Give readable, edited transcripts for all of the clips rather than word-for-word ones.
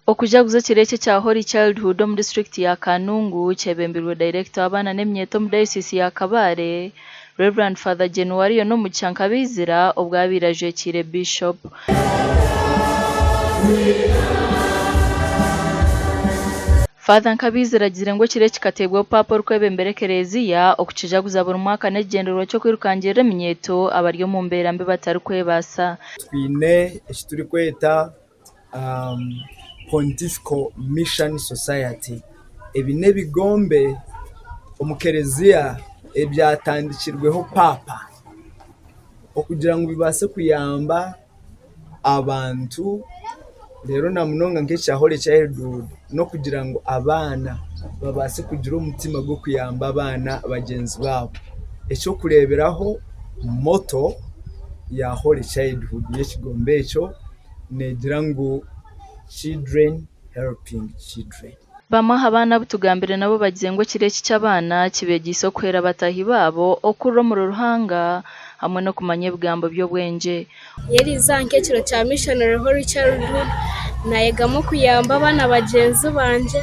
Okujaguza kireke kya Holy Childhood mu district ya Kanungu kyebembirwe director abana n'emyeto mu diocese ya Kabare Reverend Father January no mu Kyankabizira obwabirajwe kire Bishop Father Nkabizira agire ngo kire kikatebwa papa rukwebembere kereziya okukijaguza buri mwaka n'egenderero cyo kwirukangira emyeto abaryo mu mbera mbe batari kwebasa twine ekituri kweta Pontifical Mission Society ebine bigombe omukereziya ebyatandikirweho papa okugira ngo bibase kuyamba abantu rero na munonga nk'ekya Holy Childhood no kugira ngo abana babase kugira umutima gwo kuyamba abana bagenzi babo ekyo kureberaho moto ya Holy Childhood y'ekigombe ekyo negira ngo children helping children. Bamaha abana butugambire nabo bagize ngo kireki cy'abana kibegiso kwera batahi babo okuro mu ruhanga hamwe no kumanya ibigambo byo bwenje. Yeri zanke kiro cya Missionary Holy Childhood nayegamo kuyamba abana bagenzi banje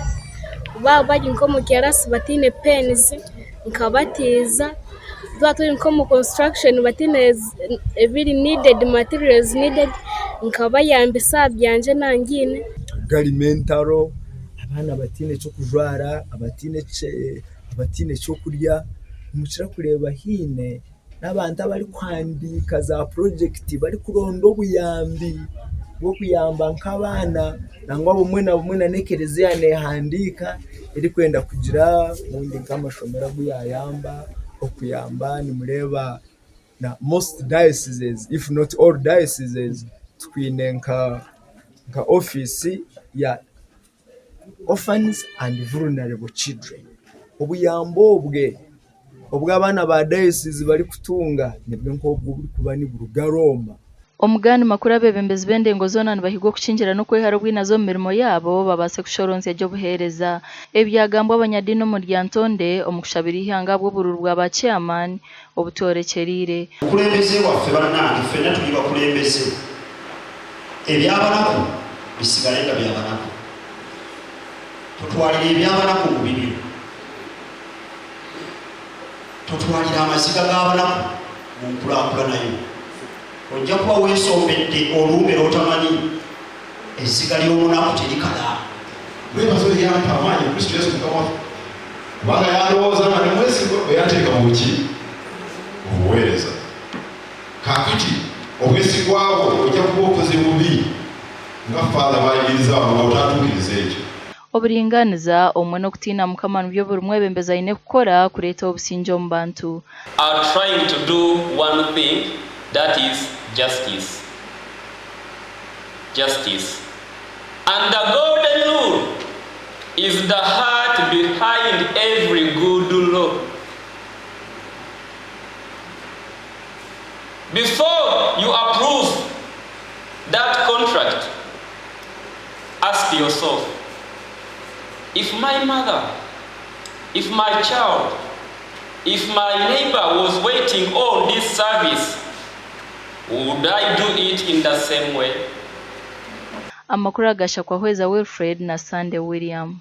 bari nko mu kirasi batine pens nkabatiza turi nko mu construction batine every needed materials needed nkabayambisa byanje nangine galimentaro abana batine cyo kujwara abatine cyo kurya mukira kureba hine n'abantu abari kwandika za project bari kurondo buyambi bwo kuyamba nk'abana nangwa bumwe na bumwe na nekereziya nehandika iri kwenda kugira mundi nk'amashomera buyayamba okuyamba ni mureba na most dioceses if not all dioceses twine nka office ya orphans and vulnerable children obuyambo obw'abana ba diocese bari kutunga nibwo nk'obwo buri kuba ni burugaroma omugani makuru abebembezi bendengo zona bahigo kucinjira no kwehara bwinazo mirimo yabo babase kushoronse byo buhereza ebyagambo abanyadino mu ryantonde omukushabiri ihanga bwo bururu bwa ba chairman obutorekerire kulembeze waffe banange fena tuliba kulembeze ebyabanako bisigalenga byabanako tutwalira ebyabanako mu bibiru tutwalira amaziga g'abanako mu nkulakulanayo ojja kuba weesombedde olumbe lwotamanyi ezziga ly'omunaku terikala webazo yampa amaanyi Kristo Yesu mukama waffe kubanga yalowooza nga ne mwesigwa bwe yateeka mu buki obuweereza kaakati obwesigwa bwo ojja kuba okoze bubi nga Father bayigiriza nga otatuukiriza ekyo oburinganiza omwe n'okutiina mukama mu byo buri mwebembezi ayine kukora kureeta obusinge omu bantu are trying to do one thing that is justice. Justice. And the golden rule is the heart behind every good law. Before you approve that contract, ask yourself, if my mother, if my child, if my neighbor was waiting on this service, would I do it in the same way? Amakuru agasha kwa Hweza Wilfred na Sunday William.